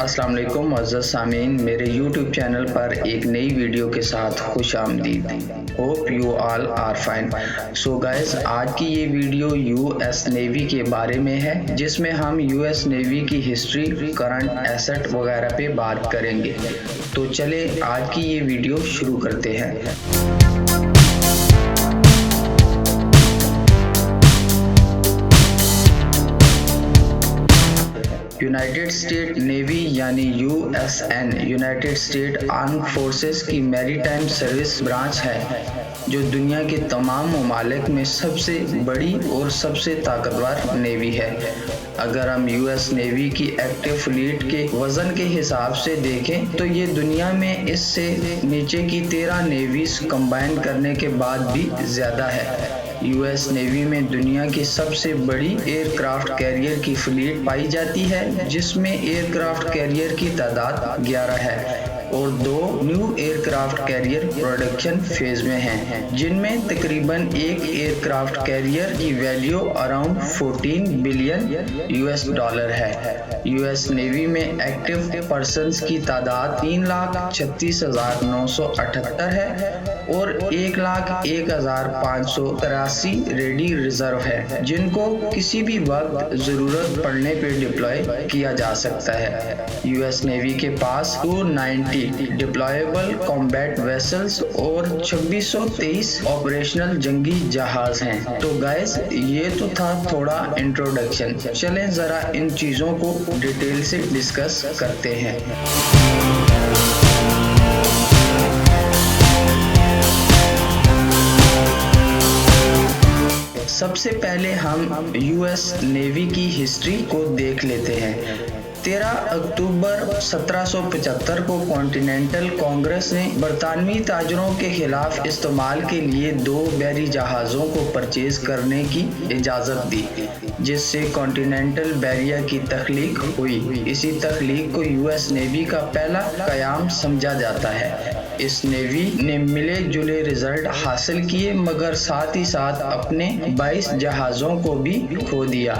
अस्सलाम वालेकुम मुअज़्ज़ज़ सामीन, मेरे YouTube चैनल पर एक नई वीडियो के साथ खुश आमदीद। Hope you all are fine. So guys, आज की ये वीडियो यूएस नेवी के बारे में है, जिसमें हम यूएस नेवी की हिस्ट्री, करंट एसेट वगैरह पे बात करेंगे। तो चले आज की ये वीडियो शुरू करते हैं। यूनाइटेड स्टेट नेवी यानी यूएसएन यूनाइटेड स्टेट आर्म्ड फोर्सेस की मैरीटाइम सर्विस ब्रांच है, जो दुनिया के तमाम ममालिक में सबसे बड़ी और सबसे ताकतवर नेवी है। अगर हम यूएस नेवी की एक्टिव फ्लीट के वजन के हिसाब से देखें तो ये दुनिया में इससे नीचे की 13 नेवीज कंबाइन करने के बाद भी ज्यादा है। यूएस नेवी में दुनिया की सबसे बड़ी एयरक्राफ्ट कैरियर की फ्लीट पाई जाती है, जिसमें एयरक्राफ्ट कैरियर की तादाद 11 है और 2 new aircraft carrier production phase में हैं, जिनमें तकरीबन एक एयरक्राफ्ट कैरियर की value around 14 billion US dollar है। यूएस नेवी में एक्टिव पर्सन्स की तादाद 3,36,978 है और 1,01,583 रेडी रिजर्व है, जिनको किसी भी वक्त जरूरत पड़ने पर डिप्लॉय किया जा सकता है। यूएस नेवी के पास 290 डिप्लॉयबल कॉम्बैट वेसल्स और 2623 ऑपरेशनल जंगी जहाज हैं। तो गाइस, ये तो था थोड़ा इंट्रोडक्शन। चलें जरा इन चीजों को डिटेल से डिस्कस करते हैं। सबसे पहले हम यूएस नेवी की हिस्ट्री को देख लेते हैं। 13 अक्टूबर 1775 को कॉन्टिनेंटल कांग्रेस ने बरतानवी ताजरों के खिलाफ इस्तेमाल के लिए 2 बहरी जहाज़ों को परचेज करने की इजाज़त दी, जिससे कॉन्टिनेंटल बैरियर की तख्लीक हुई। इसी तख्लीक को यूएस नेवी का पहला क़याम समझा जाता है। इस नेवी ने मिले जुले रिजल्ट हासिल किए, मगर साथ ही साथ अपने 22 जहाज़ों को भी खो दिया।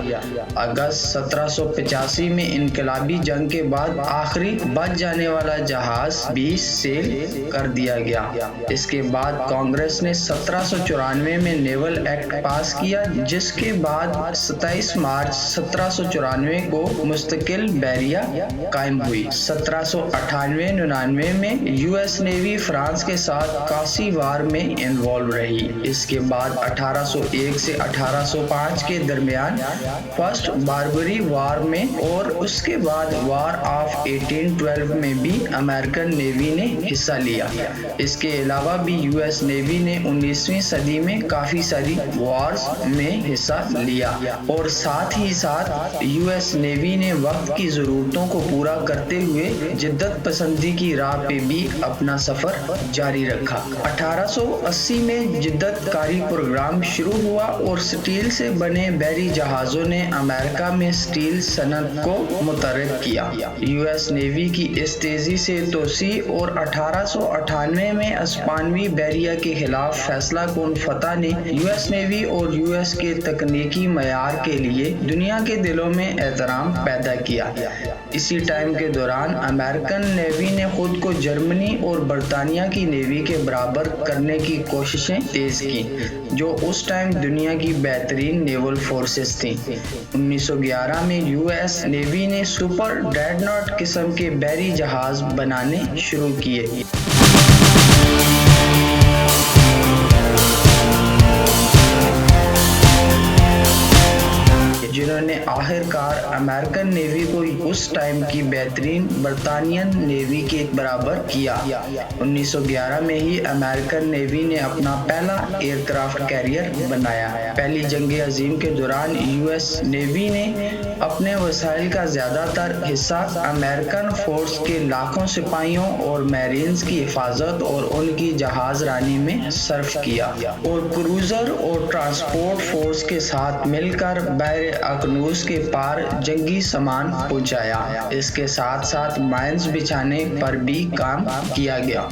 अगस्त 1785 में इनकलाबी जंग के बाद आखिरी बच जाने वाला जहाज 20 सेल कर दिया गया। इसके बाद कांग्रेस ने 1794 में नेवल एक्ट पास किया, जिसके बाद 27 मार्च 1794 को मुस्तकिल बैरिया कायम हुई। 1798-99 में यूएस नेवी फ्रांस के साथ कासी वार में इन्वॉल्व रही। इसके बाद 1801 से 1805 के दरमियान फर्स्ट बारबरी वार में और उसके बाद वार ऑफ 1812 में भी अमेरिकन नेवी ने हिस्सा लिया। इसके अलावा भी यूएस नेवी ने 19वीं सदी में काफी सारी वॉर्स में हिस्सा लिया और साथ ही साथ यूएस नेवी ने वक्त की जरूरतों को पूरा करते हुए जिद्दत पसंदी की राह पे भी अपना सफर जारी रखा। 1880 में जिद्दतकारी प्रोग्राम शुरू हुआ और स्टील से बने बहरी जहाजों ने अमेरिका में स्टील सनत को मुतहर्रिक किया। यूएस नेवी की इस तेजी से तोसी और 1898 में अस्पानवी बैरिया के खिलाफ फैसला कुन फतह ने यूएस नेवी और यूएस के तकनीकी मयार के लिए दुनिया के दिलों में एहतराम पैदा किया। इसी टाइम के दौरान अमेरिकन नेवी ने खुद को जर्मनी और बरतानिया की नेवी के बराबर करने की कोशिशें तेज की, जो उस टाइम दुनिया की बेहतरीन नेवल फोर्सेस थी। 1911 में यूएस नेवी ने सुपर ड्रेडनॉट किस्म के बहरी जहाज बनाने शुरू किए। जिन्होंने आखिरकार अमेरिकन नेवी को उस टाइम की बेहतरीन बरतानियन नेवी के बराबर किया। 1911 में ही अमेरिकन नेवी ने अपना पहला एयरक्राफ्ट कैरियर बनाया। पहली जंग अजीम के दौरान यूएस नेवी ने अपने वसाइल का ज्यादातर हिस्सा अमेरिकन फोर्स के लाखों सिपाहियों और मैरीन्स की हिफाजत और उनकी जहाज रानी में सर्फ किया और क्रूजर और ट्रांसपोर्ट फोर्स के साथ मिलकर बहर अखनूस के पार जंगी सामान पहुंचाया। इसके साथ साथ माइंस बिछाने पर भी काम किया गया।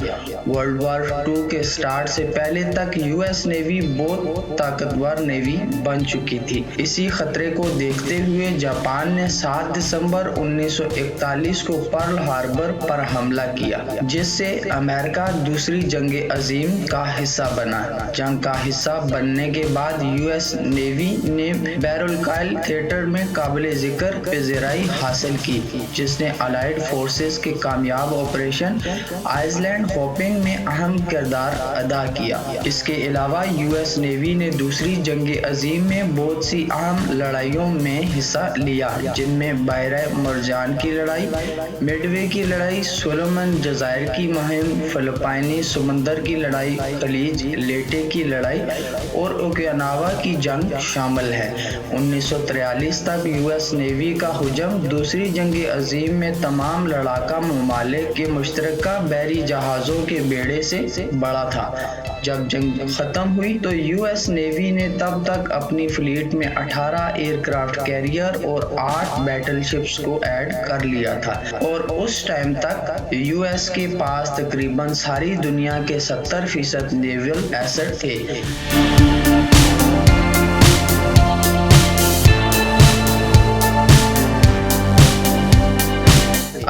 वर्ल्ड वॉर 2 के स्टार्ट से पहले तक यूएस नेवी बहुत ताकतवर नेवी बन चुकी थी। इसी खतरे को देखते हुए जापान ने 7 दिसंबर 1941 को पर्ल हार्बर पर हमला किया, जिससे अमेरिका दूसरी जंग अजीम का हिस्सा बना। जंग का हिस्सा बनने के बाद यूएस नेवी ने बैरल थिएटर में काबिल जिक्र पेशेवराई हासिल की, जिसने अलाइड फोर्सेस के कामयाब ऑपरेशन आइसलैंड होपिंग में अहम किरदार अदा किया। इसके अलावा यूएस नेवी ने दूसरी जंग अजीम में बहुत सी अहम लड़ाइयों में हिस्सा लिया, जिनमें बहरे मरजान की लड़ाई, मिडवे की लड़ाई, सोलोमन जज़ायर की मुहिम, फिलिपाइनी समंदर की लड़ाई, खलीज लेटे की लड़ाई और ओकिनावा की जंग शामिल है। 1943 तक यूएस नेवी का हुजम दूसरी जंग अजीम में तमाम लड़ाका ममालिक के मुश्तरका बहरी जहाज़ों के बेड़े से बड़ा था। जब जंग खत्म हुई तो यूएस नेवी ने तब तक अपनी फ्लीट में 18 एयरक्राफ्ट कैरियर और 8 बैटलशिप्स को ऐड कर लिया था, और उस टाइम तक यूएस के पास तकरीबन सारी दुनिया के 70% नेवल एसेट थे।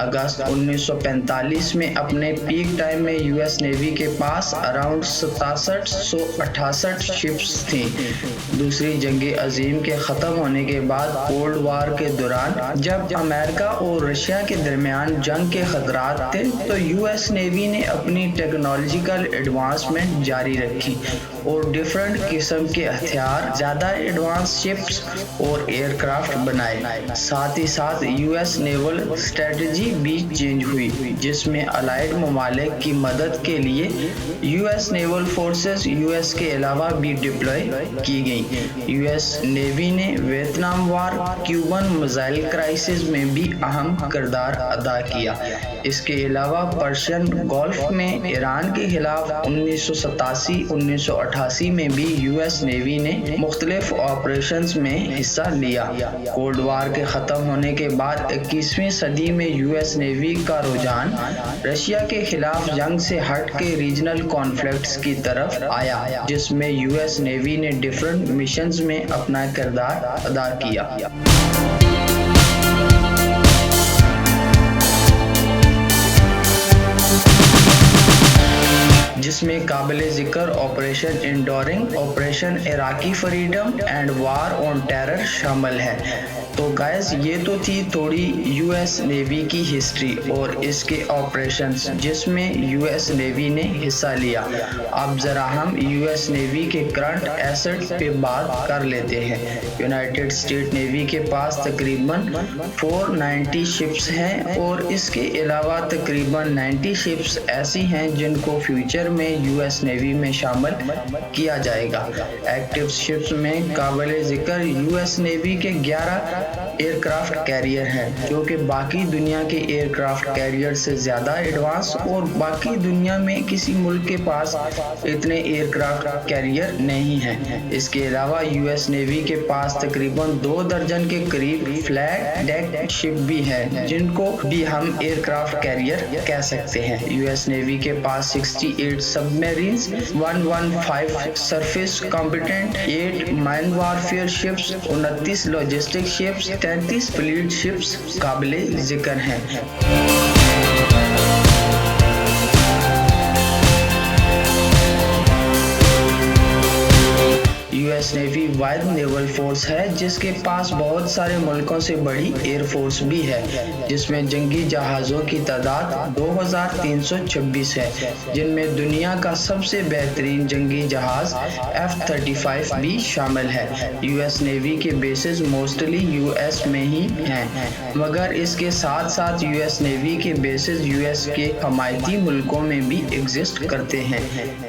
अगस्त 1945 में अपने पीक टाइम में यूएस नेवी के पास अराउंड 6768 शिप्स थी। दूसरी जंग अजीम के ख़त्म होने के बाद कोल्ड वार के दौरान जब अमेरिका और रशिया के दरमियान जंग के खतरात थे, तो यूएस नेवी ने अपनी टेक्नोलॉजिकल एडवांसमेंट जारी रखी और डिफरेंट किस्म के हथियार, ज़्यादा एडवांस शिप्स और एयरक्राफ्ट बनाए। साथ ही साथ यूएस नेवल स्ट्रेटजी भी चेंज हुई, जिसमें अलाइड ममालिक की मदद के लिए यूएस नेवल फोर्सेस यूएस के अलावा भी डिप्लॉय की गई। यूएस नेवी ने वियतनाम वार, क्यूबन मिसाइल क्राइसिस में भी अहम किरदार अदा किया। इसके अलावा पर्शियन गल्फ में ईरान के खिलाफ 1987-1988 में भी यूएस नेवी ने मुख्तलिफ ऑपरेशंस में हिस्सा लिया। कोल्ड वार के ख़त्म होने के बाद 21वीं सदी में यूएस नेवी का रुझान रशिया के खिलाफ जंग से हट के रीजनल कॉन्फ्लिक्ट्स की तरफ आया, जिसमें यूएस नेवी ने डिफरेंट मिशंस में अपना किरदार अदा किया। जिसमें काबिल जिक्र operation enduring, operation Iraqi freedom and war on terror शामिल है। तो गाइस, ये तो थी थोड़ी यूएस नेवी की हिस्ट्री और इसके ऑपरेशंस जिसमें यूएस नेवी ने हिस्सा लिया। अब जरा हम यूएस नेवी के करंट एसेट पे बात कर लेते हैं। यूनाइटेड स्टेट नेवी के पास तकरीबन 490 शिप्स हैं और इसके अलावा तकरीबन 90 शिप्स ऐसी हैं जिनको फ्यूचर में यूएस नेवी में शामिल किया जाएगा। एक्टिव शिप्स में काबिल जिक्र यूएस नेवी के 11 एयरक्राफ्ट कैरियर है, जो कि बाकी दुनिया के एयरक्राफ्ट कैरियर से ज्यादा एडवांस, और बाकी दुनिया में किसी मुल्क के पास इतने एयरक्राफ्ट कैरियर नहीं है। इसके अलावा यूएस नेवी के पास तकरीबन 2 दर्जन के करीब फ्लैग डेक शिप भी है, जिनको भी हम एयरक्राफ्ट कैरियर कह सकते हैं। यूएस नेवी के पास 68 submarines, 115 surface competent, 8 mine warfare ships, 29 logistic ships, 33 fleet ships काबिले जिक्र हैं। US navy wide naval force है जिसके पास बहुत सारे मुल्कों से बड़ी एयर फोर्स भी है, जिसमें जंगी जहाज़ों की तादाद 2326 है, जिनमें दुनिया का सबसे बेहतरीन जंगी जहाज़ F-35 भी शामिल है। यूएस नेवी के बेसेस मोस्टली यूएस में ही हैं, मगर इसके साथ साथ यूएस नेवी के बेसेस यूएस के हमायती मुल्कों में भी एग्जिस्ट करते हैं,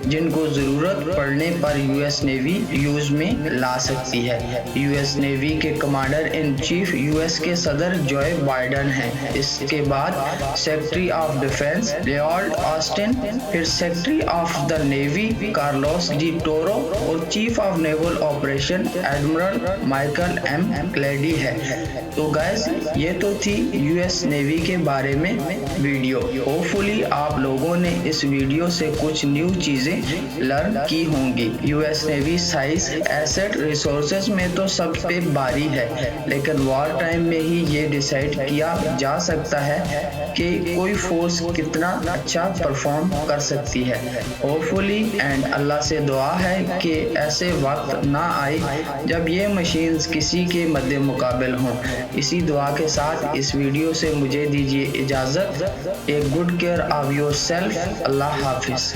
जिनको ज़रूरत पड़ने पर यूएस नेवी यूज में ला सकती है। यूएस नेवी के कमांडर इन चीफ यूएस के सदर जो बाइडन हैं। इसके बाद secretary of defence Lloyd Austin, फिर secretary of the navy Carlos Del Toro और chief of naval operation admiral Michael M Gilday है। तो गाइस ये तो थी यूएस नेवी के बारे में वीडियो। होपफुली आप लोगों ने इस वीडियो से कुछ न्यू चीजें लर्न की होंगी। US navy size, asset, resources में तो सब पे भारी है, लेकिन वॉर टाइम में ही ये डिसाइड किया जा सकता है कि कोई फोर्स कितना अच्छा परफॉर्म कर सकती है। होपफुली एंड अल्लाह से दुआ है कि ऐसे वक्त ना आए जब ये मशीन्स किसी के मद्दे मुकाबिल हों। इसी दुआ के साथ इस वीडियो से मुझे दीजिए इजाज़त। Take good care of yourself. Allah Hafiz.